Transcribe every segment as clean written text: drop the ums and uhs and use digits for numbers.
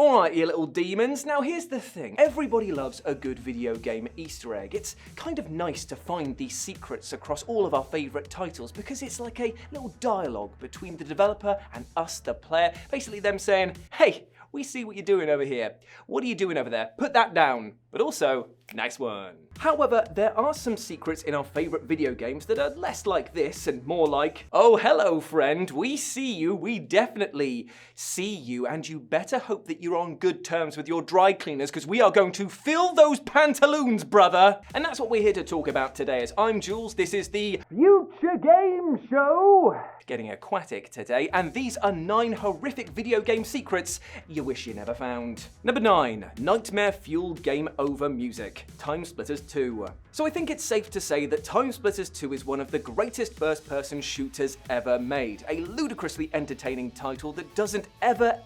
Alright, you little demons, now here's the thing. Everybody loves a good video game Easter egg. It's kind of nice to find these secrets across all of our favourite titles because it's like a little dialogue between the developer and us, the player. Basically them saying, hey, we see what you're doing over here. What are you doing over there? Put that down. But also, nice one. However, there are some secrets in our favourite video games that are less like this and more like, oh, hello, friend, we see you, we definitely see you, and you better hope that you're on good terms with your dry cleaners because we are going to fill those pantaloons, brother. And that's what we're here to talk about today. As I'm Jules, this is the Future Game Show. Getting aquatic today, and these are 9 horrific video game secrets you wish you never found. Number 9, nightmare-fueled game over music. TimeSplitters 2. So I think it's safe to say that TimeSplitters 2 is one of the greatest first-person shooters ever made. A ludicrously entertaining title that doesn't ever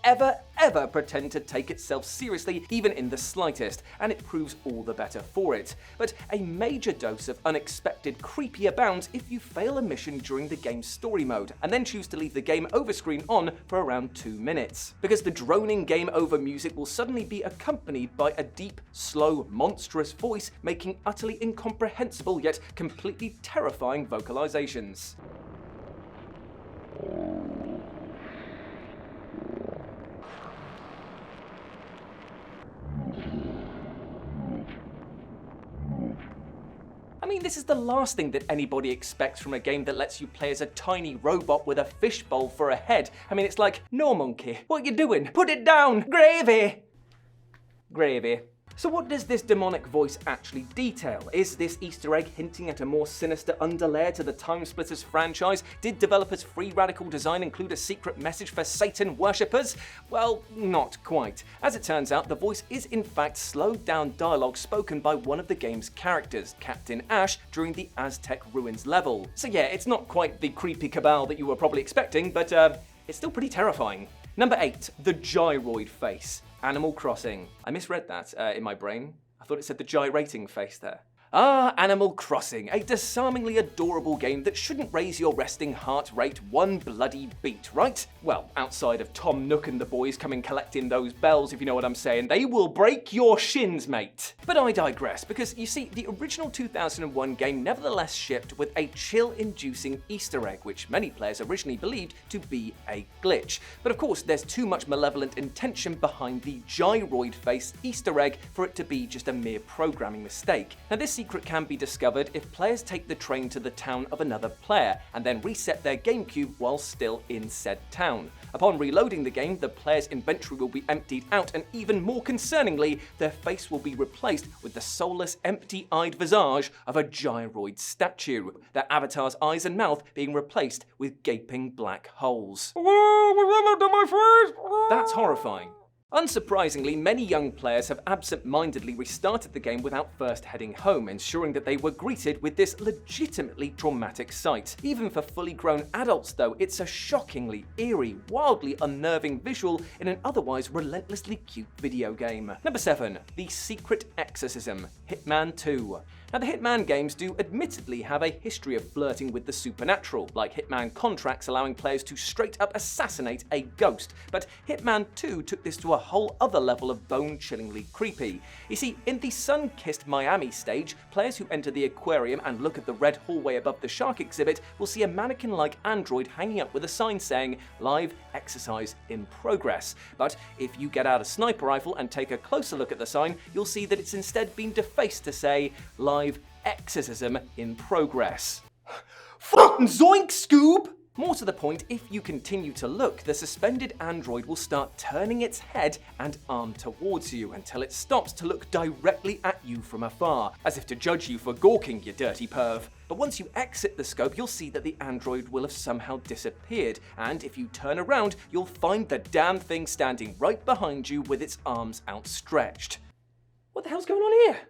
pretend to take itself seriously, even in the slightest, and it proves all the better for it. But a major dose of unexpected creepy abounds if you fail a mission during the game's story mode, and then choose to leave the game over screen on for around 2 minutes. Because the droning game over music will suddenly be accompanied by a deep, slow, monstrous voice making utterly incomprehensible yet completely terrifying vocalizations. I mean, this is the last thing that anybody expects from a game that lets you play as a tiny robot with a fishbowl for a head. I mean, it's like, no monkey, what you doing? Put it down! Gravy! Gravy. So what does this demonic voice actually detail? Is this Easter egg hinting at a more sinister underlayer to the TimeSplitters franchise? Did developers' free radical design include a secret message for Satan worshippers? Well, not quite. As it turns out, the voice is in fact slowed down dialogue spoken by one of the game's characters, Captain Ash, during the Aztec Ruins level. So yeah, it's not quite the creepy cabal that you were probably expecting, but it's still pretty terrifying. Number 8, the gyroid face. Animal Crossing. I misread that in my brain. I thought it said the gyrating face there. Ah, Animal Crossing, a disarmingly adorable game that shouldn't raise your resting heart rate one bloody beat, right? Well, outside of Tom Nook and the boys coming collecting those bells, if you know what I'm saying, they will break your shins, mate. But I digress, because you see, the original 2001 game nevertheless shipped with a chill-inducing Easter egg, which many players originally believed to be a glitch. But of course, there's too much malevolent intention behind the gyroid face Easter egg for it to be just a mere programming mistake. Now, this secret can be discovered if players take the train to the town of another player and then reset their GameCube while still in said town. Upon reloading the game, the player's inventory will be emptied out, and even more concerningly, their face will be replaced with the soulless, empty-eyed visage of a gyroid statue, their avatar's eyes and mouth being replaced with gaping black holes. That's horrifying. Unsurprisingly, many young players have absent-mindedly restarted the game without first heading home, ensuring that they were greeted with this legitimately traumatic sight. Even for fully grown adults though, it's a shockingly eerie, wildly unnerving visual in an otherwise relentlessly cute video game. Number 7. The Secret Exorcism. Hitman 2. Now, the Hitman games do admittedly have a history of flirting with the supernatural, like Hitman Contracts allowing players to straight up assassinate a ghost, but Hitman 2 took this to a whole other level of bone-chillingly creepy. You see, in the sun-kissed Miami stage, players who enter the aquarium and look at the red hallway above the shark exhibit will see a mannequin-like android hanging up with a sign saying, "Live exercise in progress." But if you get out a sniper rifle and take a closer look at the sign, you'll see that it's instead been defaced to say, "Live exorcism in progress." Fucking zoink, Scoob! More to the point, if you continue to look, the suspended android will start turning its head and arm towards you until it stops to look directly at you from afar, as if to judge you for gawking, you dirty perv. But once you exit the scope, you'll see that the android will have somehow disappeared, and if you turn around, you'll find the damn thing standing right behind you with its arms outstretched. What the hell's going on here?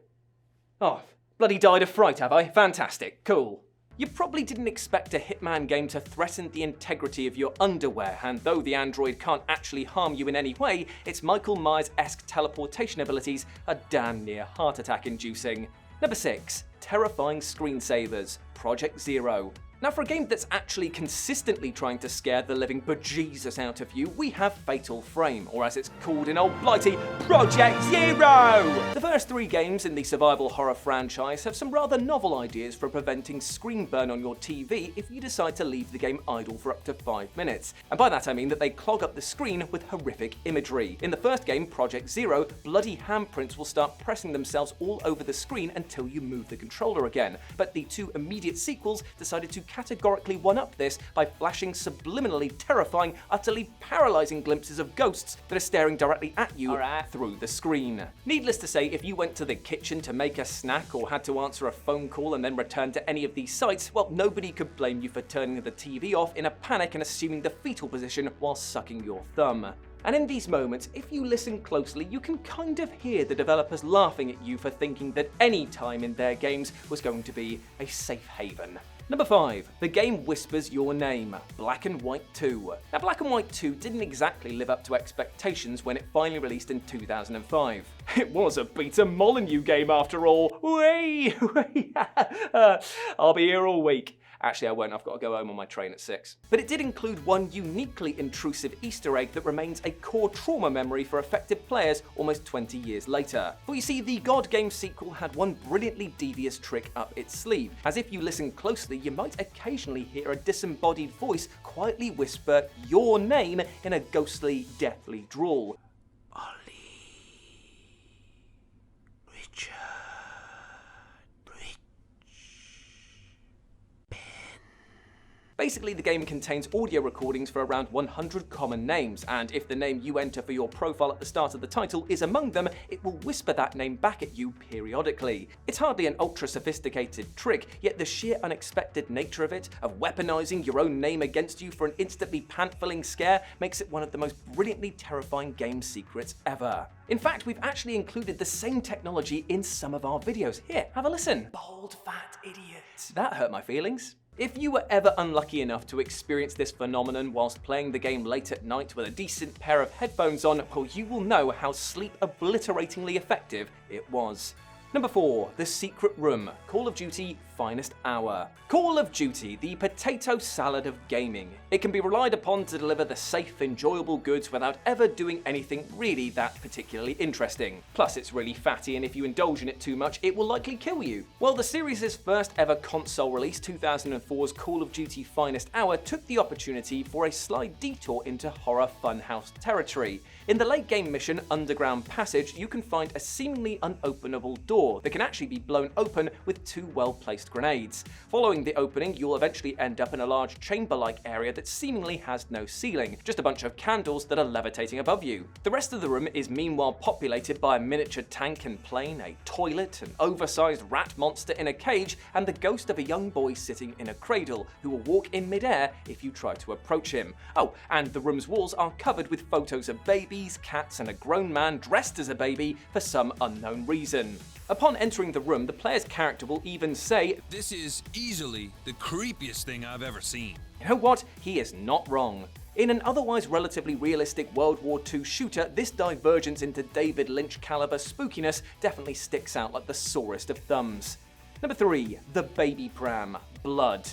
Oh, bloody died of fright, have I? Fantastic, cool. You probably didn't expect a Hitman game to threaten the integrity of your underwear, and though the android can't actually harm you in any way, its Michael Myers-esque teleportation abilities are damn near heart attack inducing. Number 6. Terrifying screensavers. Project Zero. Now, for a game that's actually consistently trying to scare the living bejesus out of you, we have Fatal Frame, or as it's called in old blighty, Project Zero! The first 3 games in the survival horror franchise have some rather novel ideas for preventing screen burn on your TV if you decide to leave the game idle for up to 5 minutes. And by that I mean that they clog up the screen with horrific imagery. In the first game, Project Zero, bloody handprints will start pressing themselves all over the screen until you move the controller again. But the 2 immediate sequels decided to categorically one-up this by flashing subliminally terrifying, utterly paralyzing glimpses of ghosts that are staring directly at you through the screen. Needless to say, if you went to the kitchen to make a snack or had to answer a phone call and then return to any of these sites, well, nobody could blame you for turning the TV off in a panic and assuming the fetal position while sucking your thumb. And in these moments, if you listen closely, you can kind of hear the developers laughing at you for thinking that any time in their games was going to be a safe haven. Number 5. The game whispers your name, Black and White 2. Now, Black and White 2 didn't exactly live up to expectations when it finally released in 2005. It was a Peter Molyneux game after all. I'll be here all week. Actually, I won't. I've got to go home on my train at 6. But it did include one uniquely intrusive Easter egg that remains a core trauma memory for affected players almost 20 years later. For you see, the God Game sequel had one brilliantly devious trick up its sleeve, as if you listen closely, you might occasionally hear a disembodied voice quietly whisper your name in a ghostly, deathly drawl. Basically, the game contains audio recordings for around 100 common names, and if the name you enter for your profile at the start of the title is among them, it will whisper that name back at you periodically. It's hardly an ultra-sophisticated trick, yet the sheer unexpected nature of it, of weaponizing your own name against you for an instantly pant-filling scare, makes it one of the most brilliantly terrifying game secrets ever. In fact, we've actually included the same technology in some of our videos. Here, have a listen. Bald, fat idiot. That hurt my feelings. If you were ever unlucky enough to experience this phenomenon whilst playing the game late at night with a decent pair of headphones on, well, you will know how sleep-obliteratingly effective it was. Number 4. The Secret Room, Call of Duty Finest Hour. Call of Duty, the potato salad of gaming. It can be relied upon to deliver the safe, enjoyable goods without ever doing anything really that particularly interesting. Plus, it's really fatty, and if you indulge in it too much, it will likely kill you. Well, the series' first ever console release, 2004's Call of Duty Finest Hour, took the opportunity for a slight detour into horror funhouse territory. In the late game mission, Underground Passage, you can find a seemingly unopenable door that can actually be blown open with 2 well-placed grenades. Following the opening, you'll eventually end up in a large chamber-like area that seemingly has no ceiling, just a bunch of candles that are levitating above you. The rest of the room is meanwhile populated by a miniature tank and plane, a toilet, an oversized rat monster in a cage, and the ghost of a young boy sitting in a cradle, who will walk in midair if you try to approach him. Oh, and the room's walls are covered with photos of babies, cats, and a grown man dressed as a baby for some unknown reason. Upon entering the room, the player's character will even say, "This is easily the creepiest thing I've ever seen." You know what? He is not wrong. In an otherwise relatively realistic World War II shooter, this divergence into David Lynch caliber spookiness definitely sticks out like the sorest of thumbs. Number 3. The Baby Pram, Blood.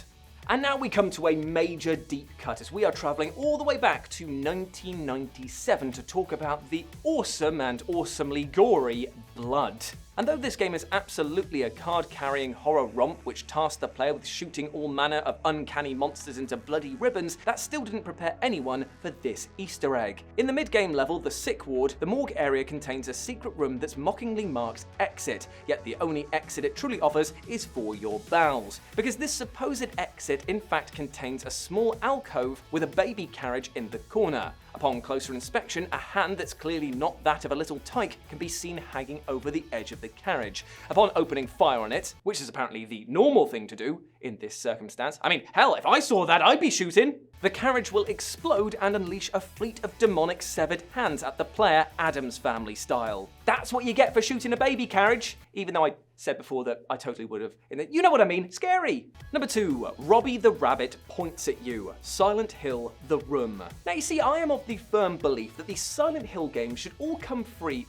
And now we come to a major deep cut as we are travelling all the way back to 1997 to talk about the awesome and awesomely gory Blood. And though this game is absolutely a card-carrying horror romp which tasks the player with shooting all manner of uncanny monsters into bloody ribbons, that still didn't prepare anyone for this Easter egg. In the mid-game level, the sick ward, the morgue area contains a secret room that's mockingly marked exit, yet the only exit it truly offers is for your bowels. Because this supposed exit in fact contains a small alcove with a baby carriage in the corner. Upon closer inspection, a hand that's clearly not that of a little tyke can be seen hanging over the edge of the carriage. Upon opening fire on it, which is apparently the normal thing to do in this circumstance, I mean, hell, if I saw that, I'd be shooting. The carriage will explode and unleash a fleet of demonic severed hands at the player, Addams Family style. That's what you get for shooting a baby carriage, even though I said before that I totally would have. You know what I mean, scary. Number 2, Robbie the Rabbit Points at You, Silent Hill The Room. Now you see, I am of the firm belief that the Silent Hill games should all come free.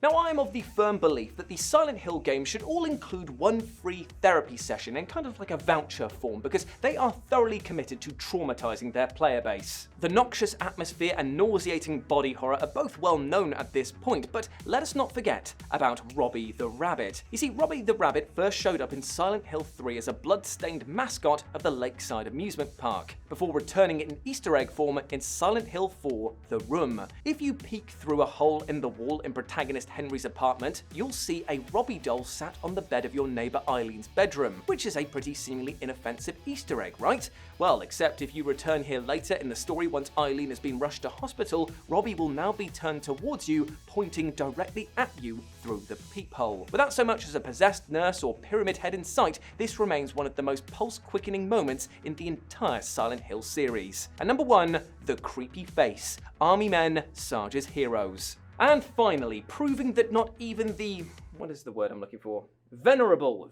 Now, I am of the firm belief that the Silent Hill games should all include one free therapy session in kind of like a voucher form, because they are thoroughly committed to traumatizing their player base. The noxious atmosphere and nauseating body horror are both well known at this point, but let us not forget about Robbie the Rabbit. You see, Robbie the Rabbit first showed up in Silent Hill 3 as a blood-stained mascot of the Lakeside Amusement Park, before returning in Easter egg form in Silent Hill 4 The Room. If you peek through a hole in the wall in protagonist Henry's apartment, you'll see a Robbie doll sat on the bed of your neighbor Eileen's bedroom, which is a pretty seemingly inoffensive Easter egg, right? Well, except if you return here later in the story once Eileen has been rushed to hospital, Robbie will now be turned towards you, pointing directly at you through the peephole. Without so much as a possessed nurse or pyramid head in sight, this remains one of the most pulse-quickening moments in the entire Silent Hill series. And number 1, the creepy face. Army men, Sarge's heroes. And finally, proving that not even the... what is the word I'm looking for? Venerable!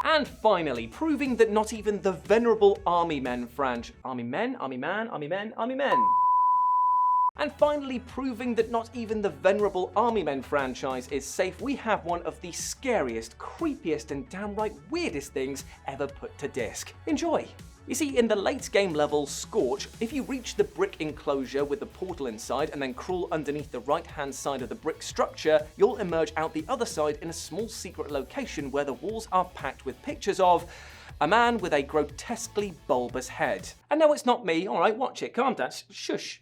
And finally, proving that not even the venerable Army Men franchise... Army Men? And finally, proving that not even the venerable Army Men franchise is safe, we have one of the scariest, creepiest, and downright weirdest things ever put to disc. Enjoy! You see, in the late game level Scorch, if you reach the brick enclosure with the portal inside and then crawl underneath the right-hand side of the brick structure, you'll emerge out the other side in a small secret location where the walls are packed with pictures of a man with a grotesquely bulbous head. And no, it's not me. Alright, watch it. Calm down. Shush.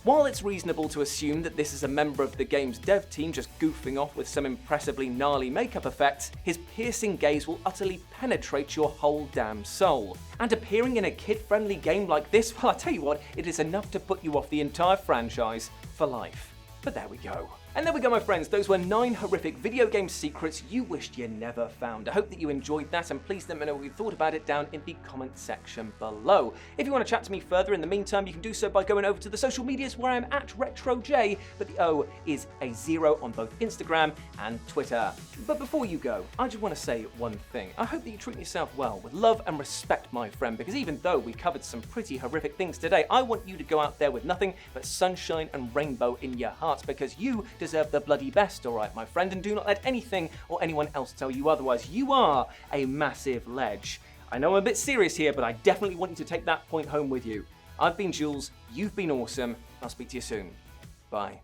While it's reasonable to assume that this is a member of the game's dev team just goofing off with some impressively gnarly makeup effects, his piercing gaze will utterly penetrate your whole damn soul. And appearing in a kid-friendly game like this, well, I tell you what, it is enough to put you off the entire franchise for life. But there we go. And there we go, my friends. Those were 9 horrific video game secrets you wished you never found. I hope that you enjoyed that, and please let me know what you thought about it down in the comment section below. If you want to chat to me further in the meantime, you can do so by going over to the social medias where I'm at RetroJ, but the O is a 0 on both Instagram and Twitter. But before you go, I just want to say one thing. I hope that you treat yourself well, with love and respect, my friend, because even though we covered some pretty horrific things today, I want you to go out there with nothing but sunshine and rainbow in your heart, because you deserve the bloody best, alright, my friend, and do not let anything or anyone else tell you otherwise. You are a massive ledge. I know I'm a bit serious here, but I definitely want you to take that point home with you. I've been Jules, you've been awesome, I'll speak to you soon. Bye.